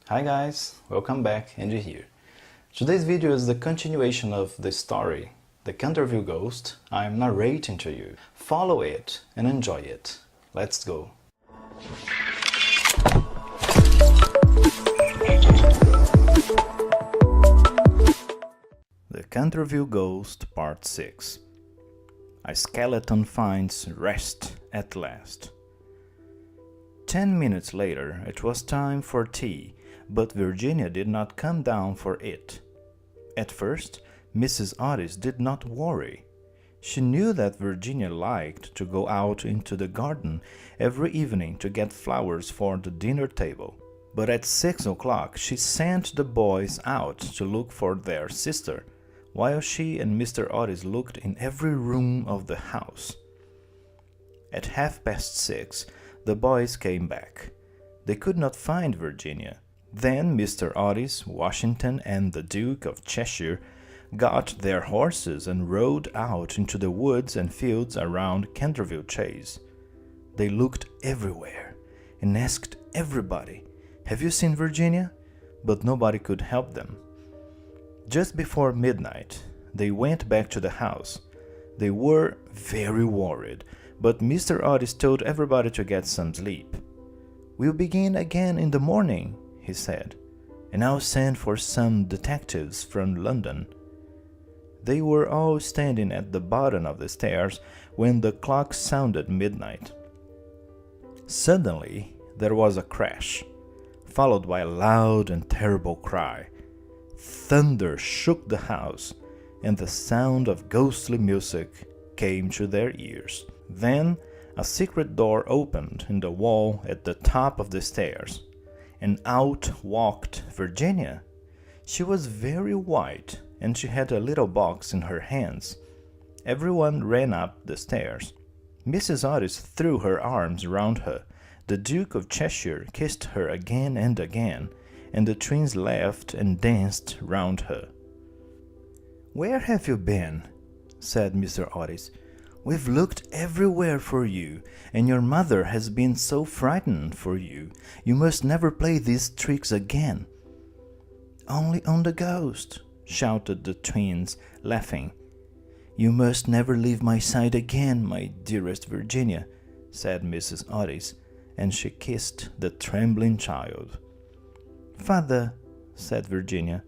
Hi guys, welcome back, Andy here. Today's video is the continuation of the story, The Canterville Ghost. I'm narrating to you. Follow it and enjoy it. Let's go. The Canterville Ghost Part 6. A skeleton finds rest at last. 10 minutes later, it was time for tea, but Virginia did not come down for it. At first, Mrs. Otis did not worry. She knew that Virginia liked to go out into the garden every evening to get flowers for the dinner table. But at 6 o'clock, she sent the boys out to look for their sister, while she and Mr. Otis looked in every room of the house. At 6:30, the boys came back. They could not find Virginia. Then Mr. Otis, Washington, and the Duke of Cheshire got their horses and rode out into the woods and fields around Canterville Chase. They looked everywhere and asked everybody, "Have you seen Virginia?" But nobody could help them. Just before midnight, they went back to the house. They were very worried, but Mr. Otis told everybody to get some sleep. "We'll begin again in the morning," he said, "and I'll send for some detectives from London." They were all standing at the bottom of the stairs when the clock sounded midnight. Suddenly, there was a crash, followed by a loud and terrible cry. Thunder shook the house, and the sound of ghostly music came to their ears. Then, a secret door opened in the wall at the top of the stairs, and out walked Virginia. She was very white, and she had a little box in her hands. Everyone ran up the stairs. Mrs. Otis threw her arms round her. The Duke of Cheshire kissed her again and again, and the twins laughed and danced round her. "Where have you been?" said Mr. Otis. "We've looked everywhere for you, and your mother has been so frightened for you. You must never play these tricks again." "Only on the ghost," shouted the twins, laughing. "You must never leave my side again, my dearest Virginia," said Mrs. Otis, and she kissed the trembling child. "Father," said Virginia,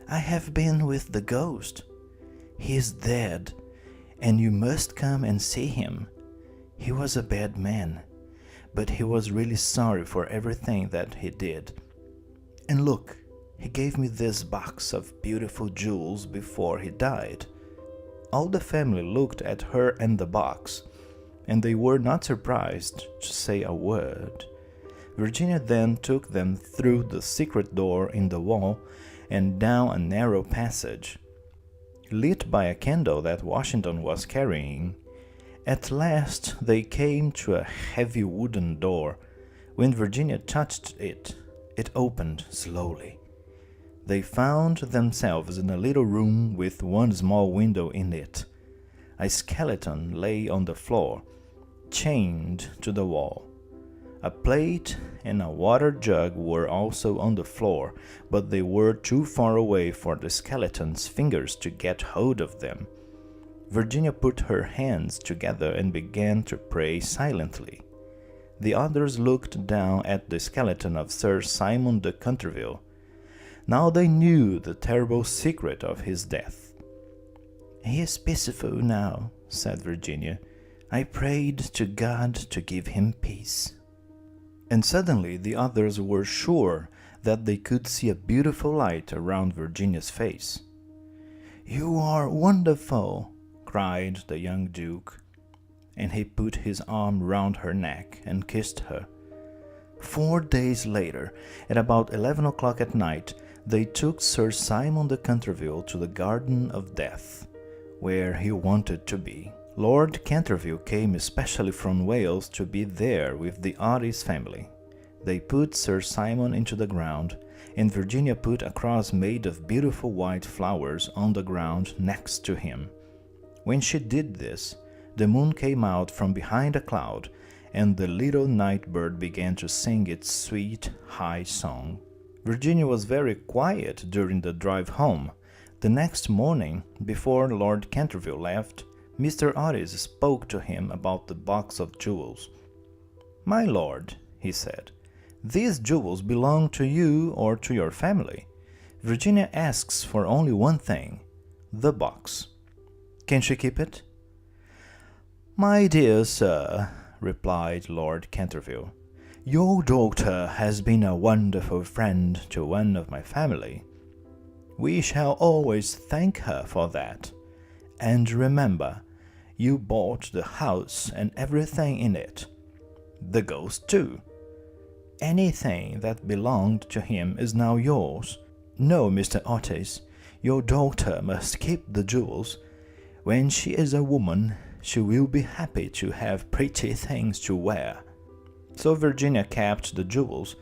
"I have been with the ghost. He is dead, and you must come and see him. He was a bad man, but he was really sorry for everything that he did. And look, he gave me this box of beautiful jewels before he died." All the family looked at her and the box, and they were not surprised to say a word. Virginia then took them through the secret door in the wall and down a narrow passage, lit by a candle that Washington was carrying. At last they came to a heavy wooden door. When Virginia touched it, it opened slowly. They found themselves in a little room with one small window in it. A skeleton lay on the floor, chained to the wall. A plate and a water jug were also on the floor, but they were too far away for the skeleton's fingers to get hold of them. Virginia put her hands together and began to pray silently. The others looked down at the skeleton of Sir Simon de Canterville. Now they knew the terrible secret of his death. "He is peaceful now," said Virginia. "I prayed to God to give him peace." And suddenly the others were sure that they could see a beautiful light around Virginia's face. "You are wonderful!" cried the young Duke, and he put his arm round her neck and kissed her. 4 days later, at about 11 o'clock at night, they took Sir Simon de Canterville to the Garden of Death, where he wanted to be. Lord Canterville came especially from Wales to be there with the Otis family. They put Sir Simon into the ground, and Virginia put a cross made of beautiful white flowers on the ground next to him. When she did this, the moon came out from behind a cloud, and the little night bird began to sing its sweet, high song. Virginia was very quiet during the drive home. The next morning, before Lord Canterville left, Mr. Otis spoke to him about the box of jewels. "My lord," he said, "these jewels belong to you or to your family. Virginia asks for only one thing, the box. Can she keep it?" "My dear sir," replied Lord Canterville, "your daughter has been a wonderful friend to one of my family. We shall always thank her for that. And remember, you bought the house and everything in it. The ghost, too. Anything that belonged to him is now yours. No, Mr. Otis, your daughter must keep the jewels. When she is a woman, she will be happy to have pretty things to wear." So Virginia kept the jewels,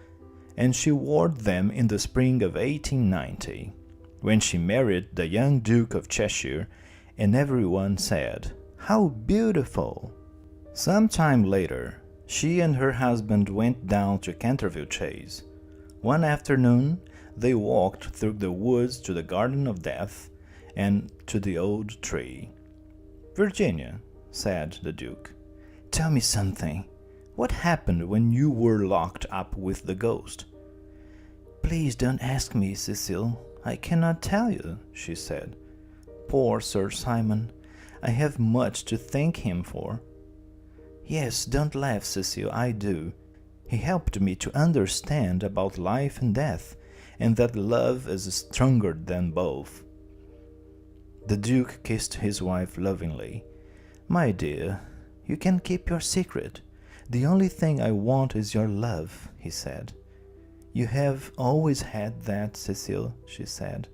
and she wore them in the spring of 1890, when she married the young Duke of Cheshire, and everyone said, "How beautiful!" Some time later, she and her husband went down to Canterville Chase. One afternoon, they walked through the woods to the Garden of Death and to the old tree. "Virginia," said the Duke, "tell me something. What happened when you were locked up with the ghost?" "Please don't ask me, Cecil. I cannot tell you," she said. "Poor Sir Simon. I have much to thank him for." "Yes, don't laugh, Cecil, I do. He helped me to understand about life and death, and that love is stronger than both." The Duke kissed his wife lovingly. "My dear, you can keep your secret. The only thing I want is your love," he said. "You have always had that, Cecil," she said.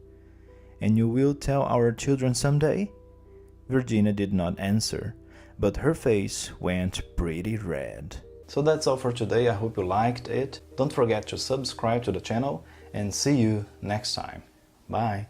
"And you will tell our children some day?" Virginia did not answer, but her face went pretty red. So that's all for today. I hope you liked it. Don't forget to subscribe to the channel, and see you next time. Bye.